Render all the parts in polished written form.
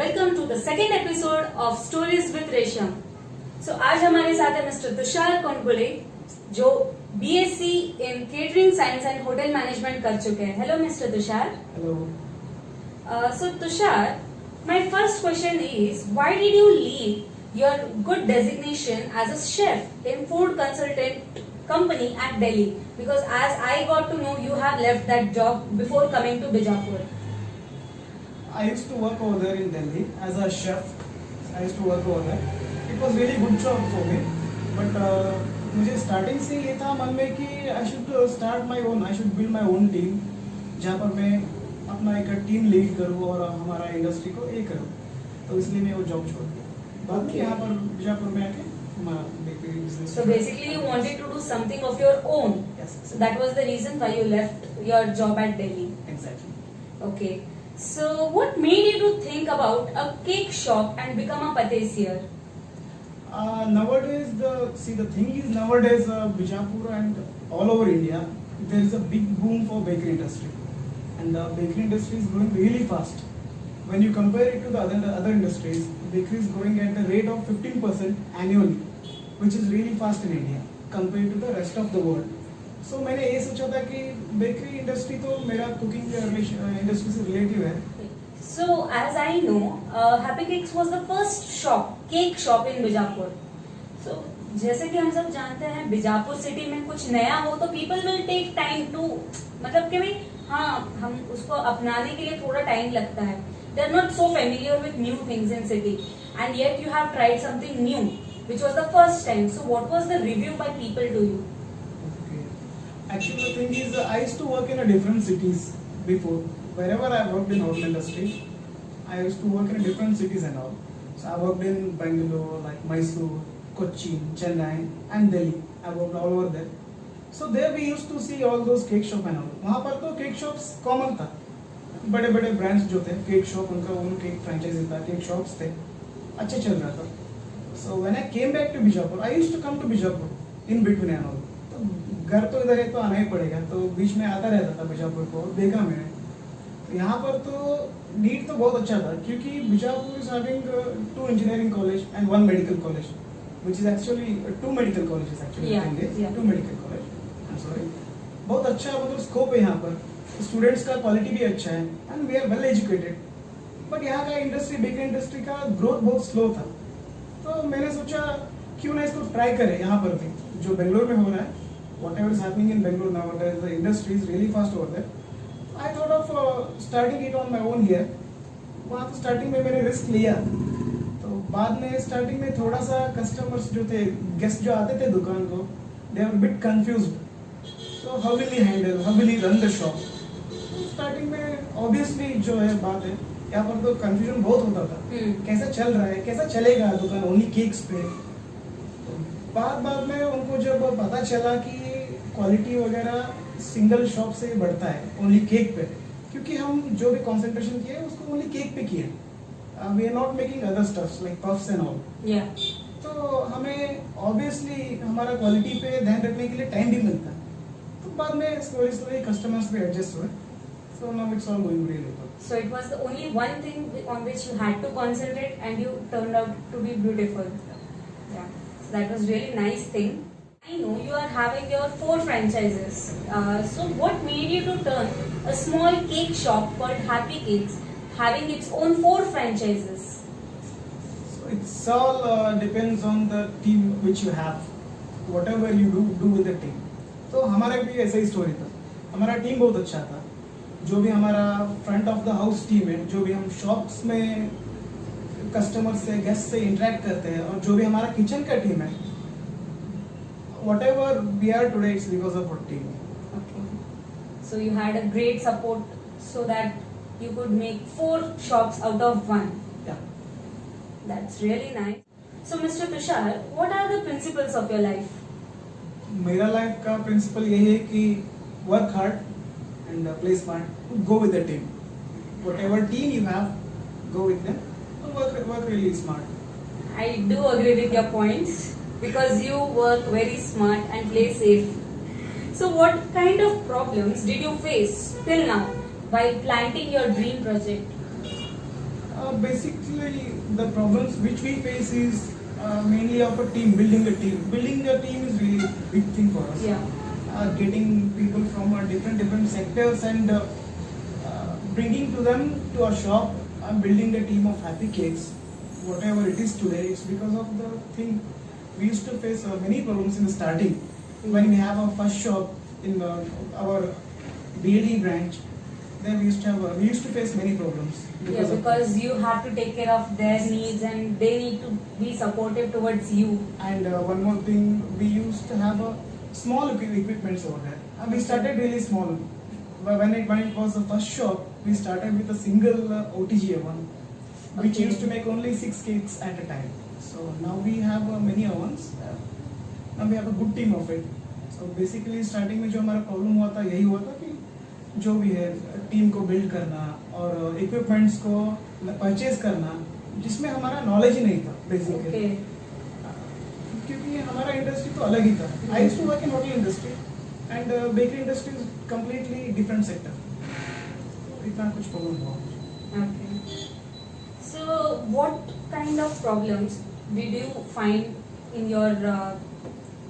Welcome to the second episode of stories with Resham. So आज हमारे साथ है मिस्टर तुषार कोनकुले जो BSc in catering science and hotel management कर चुके हैं। Hello mister Tushar. Hello. So Tushar, my first question is why did you leave your good designation as a chef in food consultant company at Delhi? Because as I got to know, you have left that job before coming to Bijapur. I used to work over there in Delhi as a chef. I used to work over there. It was really good job for me. But मुझे starting से ये था मन में कि I should start my own. I should build my own team. जहाँ पर मैं अपना एक टीम लीड करूँ और हमारा इंडस्ट्री को ये करूँ. तो इसलिए मैं वो जॉब छोड़ दिया. बाकी यहाँ पर बीजापुर में आके हमारा bakery business. So basically you wanted to do something of your own. Yes. So that was the reason why you left your job at Delhi. Exactly. Okay. So what made you to think about a cake shop and become a patissier? Nowadays, the thing is nowadays Bijapur and all over India, there is a big boom for bakery industry, and the bakery industry is growing really fast. When you compare it to the other industries, bakery is growing at the rate of 15% annually, which is really fast in India compared to the rest of the world. So मैंने ये सोचा था कि bakery industry तो मेरा cooking industry से relative है. So as I know, Happy Cakes was the first cake shop in Bijapur. So जैसे कि हम सब जानते हैं बीजापुर सिटी में कुछ नया हो तो people will take time to, मतलब कि भाई हाँ हम उसको अपनाने के लिए थोड़ा टाइम लगता है. They are not so familiar with new things in city, and yet you have tried something new, which was the first time. So what was the review by people to you? Okay. Actually, the thing is, I used to work in a different cities before. Wherever I worked in hotel industry, I used to work in different cities and all. So I worked in Bangalore, like Mysore, Kochi, Chennai, and Delhi. I worked all over there. So there we used to see all those cake shop and all. वहाँ पर तो cake shops common था. बड़े बड़े brands जो थे cake shop उनका own cake franchise था, केक शॉप्स थे, अच्छे चल रहा था. So when I came back to Bijapur, I used to come to Bijapur in between and all. तो घर तो इधर है तो आना ही पड़ेगा, तो बीच में आता रहता था बीजापुर को. देखा मैंने तो यहाँ पर तो नीड तो बहुत अच्छा था क्योंकि Bijapur is having 2 engineering college and 1 medical college, which is actually 2 medical colleges actually. 2 medical college, I am sorry. बहुत अच्छा मतलब स्कोप है यहाँ पर. स्टूडेंट्स का क्वालिटी भी अच्छा है and we are well educated. But यहाँ का इंडस्ट्री बेकरी इंडस्ट्री का ग्रोथ बहुत स्लो था. तो मैंने सोचा क्यों ना इसको ट्राई करें यहाँ पर भी जो बेंगलोर में हो रहा है. Whatever is happening in Bangalore nowadays, the industry is really fast over there. I thought of starting it on my own here. वहाँ तो स्टार्टिंग में मैंने रिस्क लिया. तो बाद में स्टार्टिंग में थोड़ा सा कस्टमर्स जो थे, गेस्ट जो आते थे दुकान को, they are bit confused. So how will he handle, how will he run the shop? Starting में ऑब्वियसली जो है बात है यहाँ पर तो कंफ्यूजन बहुत होता था. कैसा चल रहा है, कैसा चलेगा दुकान ओनली केक्स पे. तो बाद में उनको जब पता चला कि क्वालिटी वगैरह सिंगल शॉप से बढ़ता है ओनली केक पे, क्योंकि हम जो भी कंसंट्रेशन किए उसको ओनली केक पे किए. We are not making other stuffs like puffs and all. तो हमें ऑब्वियसली हमारा क्वालिटी पे ध्यान रखने के लिए टाइम भी मिलता है. तो बाद में स्लोली कस्टमर्स भी एडजस्ट हुए. So now it's all going really well. So it was the only one thing on which you had to concentrate, and you turned out to be beautiful. Yeah, so that was really nice thing. I know you are having your 4 franchises. So what made you to turn a small cake shop called Happy Cakes, having its own 4 franchises? So it's all depends on the team which you have. Whatever you do with the team. तो हमारा भी ऐसा ही story था. हमारा team बहुत अच्छा था. जो भी हमारा front of the house team है, जो भी हम शॉप्स में कस्टमर से गेस्ट से इंटरेक्ट करते हैं, और जो भी हमारा किचन का टीम है, whatever we are today, it's because of our team. Okay. So you had a great support so that you could make 4 shops out of 1. Yeah. That's really nice. So Mr. Tushar, what are the principles of your life? मेरा life का principal यही है कि work hard and play smart, go with the team. Whatever team you have, go with them. Work really smart. I do agree with your points because you work very smart and play safe. So what kind of problems did you face till now while planting your dream project? Basically, the problems which we face is mainly of a team, building a team. Building a team is really a big thing for us. Yeah. Getting people from different sectors and bringing to them to our shop and building a team of Happy Cakes. Whatever it is today, it's because of the thing. We used to face many problems in the starting. When we have our first shop in our BLE branch, then we used to face many problems. Yeah, of because you have to take care of their needs and they need to be supportive towards you. And one more thing, we used to have a small equipments over there. We started really small. But when it was the first shop, we started with a single OTG oven, which Okay. used to make only 6 cakes at a time. So now we have many ovens. Now we have a good team of it. So basically starting में जो हमारा problem हुआ था यही हुआ था कि जो भी है टीम को बिल्ड करना और इक्विपमेंट्स को परचेज करना जिसमें हमारा नॉलेज ही नहीं था बेसिकली. Okay. क्योंकि हमारा इंडस्ट्री तो अलग ही था. I used to work in hotel industry and bakery industry is completely different sector. इतना कुछ प्रॉब्लम हुआ. Okay. So, what kind of problems did you find in your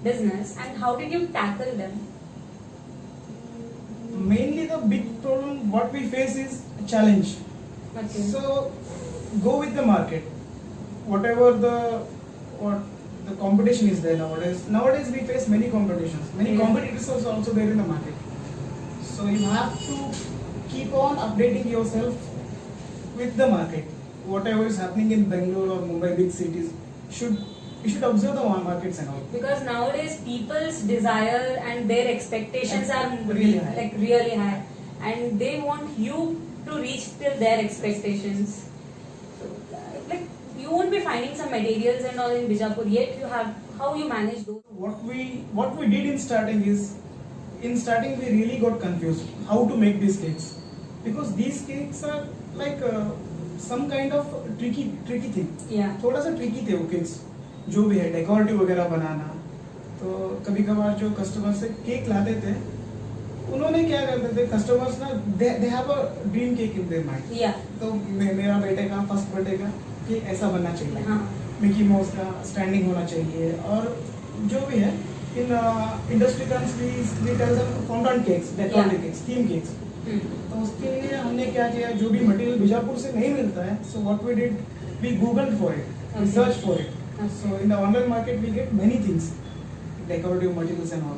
business and how did you tackle them? Mainly the big problem what we face is a challenge. Okay. So go with the market. Whatever the competition is there nowadays. Nowadays we face many competitions. Many Yeah. competitors are also there in the market. So you have to keep on updating yourself with the market. Whatever is happening in Bangalore or Mumbai, big cities, you should observe the markets and all. Because nowadays people's desire and their expectations are Really high. like really high, and they want you to reach till their expectations. So, like you won't be finding some materials and all in Bijapur yet. You have how you manage those. What we did in starting we really got confused how to make these cakes, because these cakes are like some kind of tricky thing. Yeah. थोड़ा सा tricky थे वो cakes जो भी है decorative वगैरह बनाना. तो कभी कभार जो कस्टमर से केक लाते थे उन्होंने क्या करते थे कस्टमर्स ना they have a dream cake in their mind. Yeah. तो मेरा बेटे का फर्स्ट बर्थडे का केक ऐसा बनना चाहिए. हाँ. मिकी माउस का स्टैंडिंग होना चाहिए और जो भी है in industry terms we tell them fondant cakes, decorative cakes, theme cakes. तो उसके लिए हमने क्या किया जो भी मटेरियल बीजापुर से नहीं मिलता है so what we did we googled for it, Okay. Search for it. Okay. So in the online market we get many things decorative materials and all.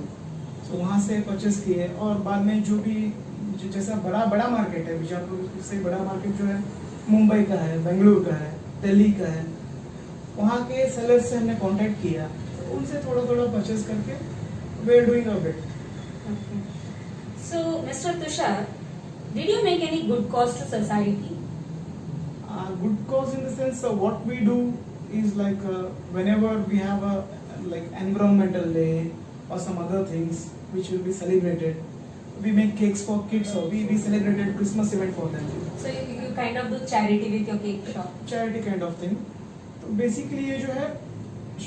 So वहाँ से परचेस किए और बाद में जो भी जैसा बड़ा मार्केट है बीजापुर से बड़ा मार्केट जो है मुंबई का है, बेंगलुरु का है, दिल्ली का है, वहाँ के सेलर्स से हमने कांटेक्ट किया. तो उनसे थोड़ा परचेस करके we are doing a bit. Okay. So, Mr. Tushar, did you make any good cause to society? Good cause in the sense what we do is like whenever we have a like environmental day or some other things which will be celebrated, we make cakes for kids or we celebrated Christmas event for them. So you kind of do charity with your cake shop. Charity kind of thing. तो basically ये जो है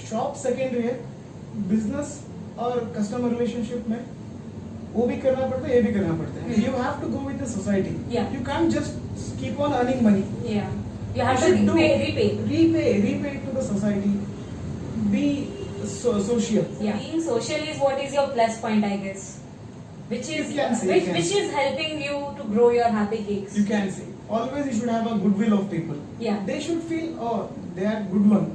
shop secondary है, business और customer relationship में वो भी करना पड़ता है ये भी करना पड़ता है. You have to go with the society. Yeah. You can't just keep on earning money. Yeah. You have You to should repay. to the society. Be social. Yeah. Being social is what is your plus point, I guess. Which is You can say, you can which say. is helping you to grow your happy cakes. You can say. Always you should have a goodwill of people. Yeah. They should feel, oh, they are good one.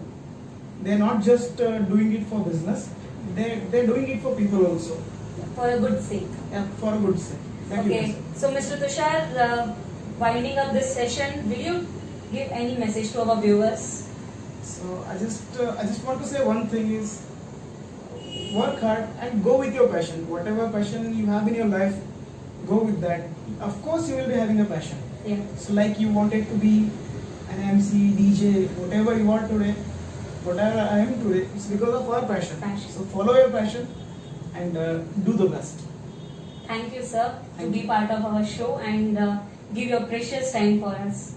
They are not just doing it for business. They're doing it for people also. For a good sake. Yeah, for a good sake. Thank you, Okay. sir. So, Mr. Tushar, winding up this session, will you give any message to our viewers? So I just want to say one thing is work hard and go with your passion. Whatever passion you have in your life, go with that. Of course, you will be having a passion. Yeah. So like you wanted to be an MC, DJ, whatever you want today, whatever I am today, it's because of our passion. Passion. So follow your passion and do the best. Thank you, sir, to Thank be you. part of our show and give your precious time for us.